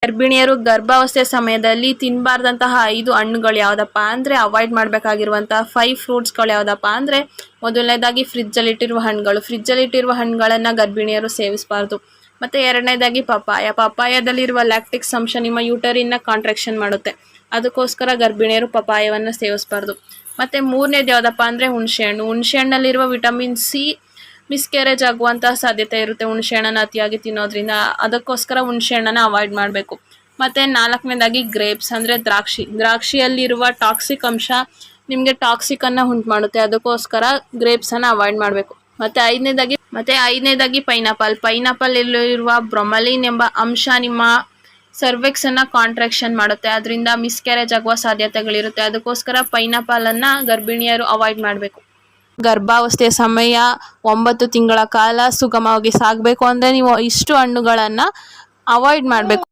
ಗರ್ಭಿಣಿಯರು ಗರ್ಭಾವಸ್ಥೆ ಸಮಯದಲ್ಲಿ ತಿನ್ನಬಾರ್ದಂತಹ 5 ಹಣ್ಣುಗಳು ಯಾವುದಪ್ಪ ಅಂದರೆ, ಅವಾಯ್ಡ್ ಮಾಡಬೇಕಾಗಿರುವಂತಹ 5 ಫ್ರೂಟ್ಸ್ಗಳು ಯಾವುದಪ್ಪ ಅಂದರೆ, ಮೊದಲನೇದಾಗಿ ಫ್ರಿಜ್ಜಲ್ಲಿಟ್ಟಿರುವ ಹಣ್ಣುಗಳು. ಫ್ರಿಜ್ಜಲ್ಲಿಟ್ಟಿರುವ ಹಣ್ಣುಗಳನ್ನು ಗರ್ಭಿಣಿಯರು ಸೇವಿಸಬಾರ್ದು. ಮತ್ತು ಎರಡನೇದಾಗಿ ಪಪಾಯದಲ್ಲಿರುವ ಲ್ಯಾಕ್ಟಿಕ್ಸ್ ಅಂಶ ನಿಮ್ಮ ಯೂಟರಿನ್ನ ಕಾಂಟ್ರಾಕ್ಷನ್ ಮಾಡುತ್ತೆ. ಅದಕ್ಕೋಸ್ಕರ ಗರ್ಭಿಣಿಯರು ಪಪಾಯವನ್ನು ಸೇವಿಸಬಾರ್ದು. ಮತ್ತು ಮೂರನೇದು ಯಾವುದಪ್ಪ ಅಂದರೆ ಹುಣಸೆಹಣ್ಣು. ಹುಣಸೆಹಣ್ಣಲ್ಲಿರುವ ವಿಟಮಿನ್ ಸಿ ಮಿಸ್ಕ್ಯಾರೇಜ್ ಆಗುವಂತಹ ಸಾಧ್ಯತೆ ಇರುತ್ತೆ ಹುಣಸೆಹಣ್ಣನ್ನು ಅತಿಯಾಗಿ ತಿನ್ನೋದ್ರಿಂದ. ಅದಕ್ಕೋಸ್ಕರ ಹುಣಸೆಹಣ್ಣನ್ನು ಅವಾಯ್ಡ್ ಮಾಡಬೇಕು. ಮತ್ತು ನಾಲ್ಕನೇದಾಗಿ ಗ್ರೇಪ್ಸ್ ಅಂದರೆ ದ್ರಾಕ್ಷಿಯಲ್ಲಿರುವ ಟಾಕ್ಸಿಕ್ ಅಂಶ ನಿಮಗೆ ಟಾಕ್ಸಿಕನ್ನು ಉಂಟು ಮಾಡುತ್ತೆ. ಅದಕ್ಕೋಸ್ಕರ ಗ್ರೇಪ್ಸನ್ನು ಅವಾಯ್ಡ್ ಮಾಡಬೇಕು. ಮತ್ತು ಐದನೇದಾಗಿ ಪೈನಾಪಲ್ ಇರುವ ಬ್ರೊಮಲಿನ್ ಎಂಬ ಅಂಶ ನಿಮ್ಮ ಸರ್ವೆಕ್ಸನ್ನು ಕಾಂಟ್ರಾಕ್ಷನ್ ಮಾಡುತ್ತೆ. ಅದರಿಂದ ಮಿಸ್ಕ್ಯಾರೇಜ್ ಆಗುವ ಸಾಧ್ಯತೆಗಳಿರುತ್ತೆ. ಅದಕ್ಕೋಸ್ಕರ ಪೈನಾಪಲನ್ನು ಗರ್ಭಿಣಿಯರು ಅವಾಯ್ಡ್ ಮಾಡಬೇಕು. ಗರ್ಭಾವಸ್ಥೆಯ ಸಮಯ 9 ತಿಂಗಳ ಕಾಲ ಸುಗಮವಾಗಿ ಸಾಗಬೇಕು ಅಂದರೆ ನೀವು ಇಷ್ಟು ಹಣ್ಣುಗಳನ್ನು ಅವಾಯ್ಡ್ ಮಾಡಬೇಕು.